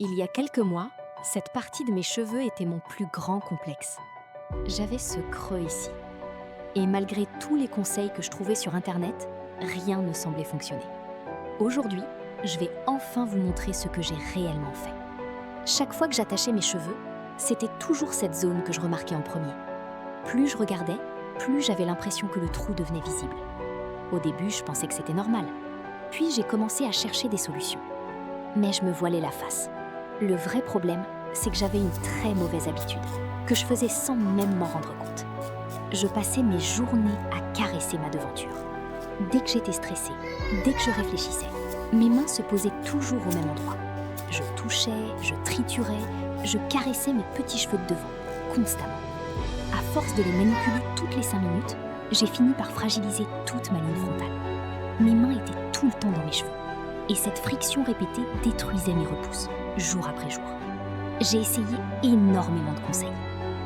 Il y a quelques mois, cette partie de mes cheveux était mon plus grand complexe. J'avais ce creux ici. Et malgré tous les conseils que je trouvais sur Internet, rien ne semblait fonctionner. Aujourd'hui, je vais enfin vous montrer ce que j'ai réellement fait. Chaque fois que j'attachais mes cheveux, c'était toujours cette zone que je remarquais en premier. Plus je regardais, plus j'avais l'impression que le trou devenait visible. Au début, je pensais que c'était normal. Puis j'ai commencé à chercher des solutions. Mais je me voilais la face. Le vrai problème, c'est que j'avais une très mauvaise habitude, que je faisais sans même m'en rendre compte. Je passais mes journées à caresser ma devanture. Dès que j'étais stressée, dès que je réfléchissais, mes mains se posaient toujours au même endroit. Je touchais, je triturais, je caressais mes petits cheveux de devant, constamment. À force de les manipuler toutes les 5 minutes, j'ai fini par fragiliser toute ma ligne frontale. Mes mains étaient tout le temps dans mes cheveux. Et cette friction répétée détruisait mes repousses, jour après jour. J'ai essayé énormément de conseils.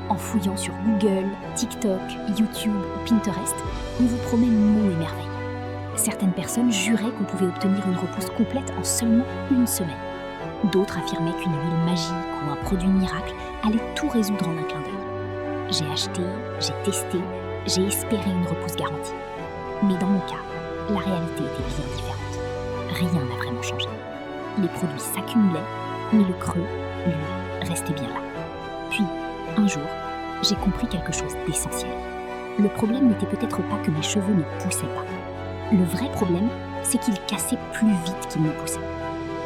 En fouillant sur Google, TikTok, YouTube ou Pinterest, on vous promet monts et merveilles. Certaines personnes juraient qu'on pouvait obtenir une repousse complète en seulement une semaine. D'autres affirmaient qu'une huile magique ou un produit miracle allait tout résoudre en un clin d'œil. J'ai acheté, j'ai testé, j'ai espéré une repousse garantie. Mais dans mon cas, la réalité était bien différente. Rien n'a vraiment changé. Les produits s'accumulaient, mais le creux, lui, restait bien là. Puis, un jour, j'ai compris quelque chose d'essentiel. Le problème n'était peut-être pas que mes cheveux ne poussaient pas. Le vrai problème, c'est qu'ils cassaient plus vite qu'ils ne poussaient.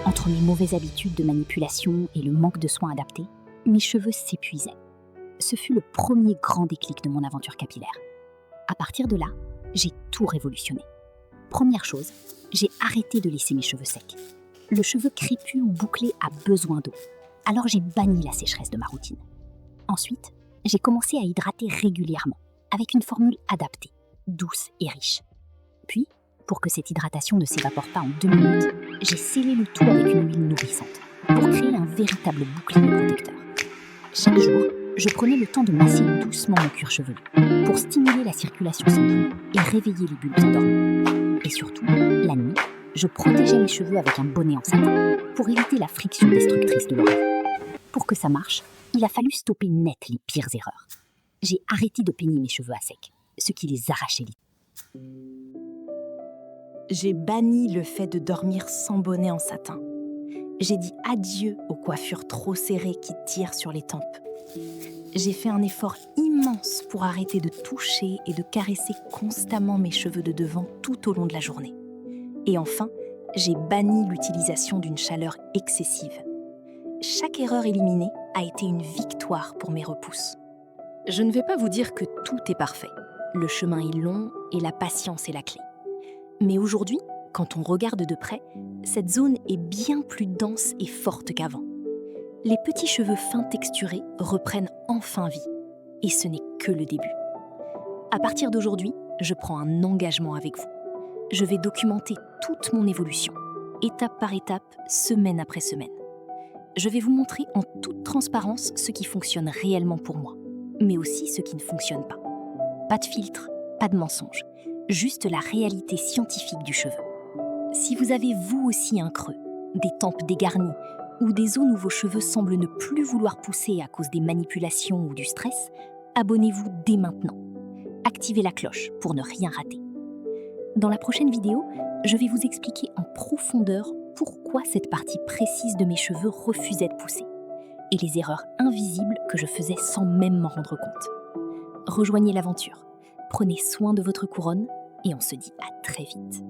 Entre mes mauvaises habitudes de manipulation et le manque de soins adaptés, mes cheveux s'épuisaient. Ce fut le premier grand déclic de mon aventure capillaire. À partir de là, j'ai tout révolutionné. Première chose, j'ai arrêté de laisser mes cheveux secs. Le cheveu crépus ou bouclé a besoin d'eau. Alors j'ai banni la sécheresse de ma routine. Ensuite, j'ai commencé à hydrater régulièrement, avec une formule adaptée, douce et riche. Puis, pour que cette hydratation ne s'évapore pas en 2 minutes, j'ai scellé le tout avec une huile nourrissante, pour créer un véritable bouclier protecteur. Chaque jour, je prenais le temps de masser doucement mon cuir chevelu, pour stimuler la circulation sanguine et réveiller les bulbes endormies. Et surtout, la nuit, je protégeais mes cheveux avec un bonnet en satin, pour éviter la friction destructrice de l'oreille. Pour que ça marche, il a fallu stopper net les pires erreurs. J'ai arrêté de peigner mes cheveux à sec, ce qui les arrachait littéralement. J'ai banni le fait de dormir sans bonnet en satin. J'ai dit adieu aux coiffures trop serrées qui tirent sur les tempes. J'ai fait un effort immense pour arrêter de toucher et de caresser constamment mes cheveux de devant tout au long de la journée. Et enfin, j'ai banni l'utilisation d'une chaleur excessive. Chaque erreur éliminée a été une victoire pour mes repousses. Je ne vais pas vous dire que tout est parfait. Le chemin est long et la patience est la clé. Mais aujourd'hui, quand on regarde de près, cette zone est bien plus dense et forte qu'avant. Les petits cheveux fins texturés reprennent enfin vie. Et ce n'est que le début. À partir d'aujourd'hui, je prends un engagement avec vous. Je vais documenter toute mon évolution, étape par étape, semaine après semaine. Je vais vous montrer en toute transparence ce qui fonctionne réellement pour moi, mais aussi ce qui ne fonctionne pas. Pas de filtre, pas de mensonge, juste la réalité scientifique du cheveu. Si vous avez vous aussi un creux, des tempes dégarnies ou des zones où vos cheveux semblent ne plus vouloir pousser à cause des manipulations ou du stress, abonnez-vous dès maintenant. Activez la cloche pour ne rien rater. Dans la prochaine vidéo, je vais vous expliquer en profondeur pourquoi cette partie précise de mes cheveux refusait de pousser et les erreurs invisibles que je faisais sans même m'en rendre compte. Rejoignez l'aventure, prenez soin de votre couronne et on se dit à très vite.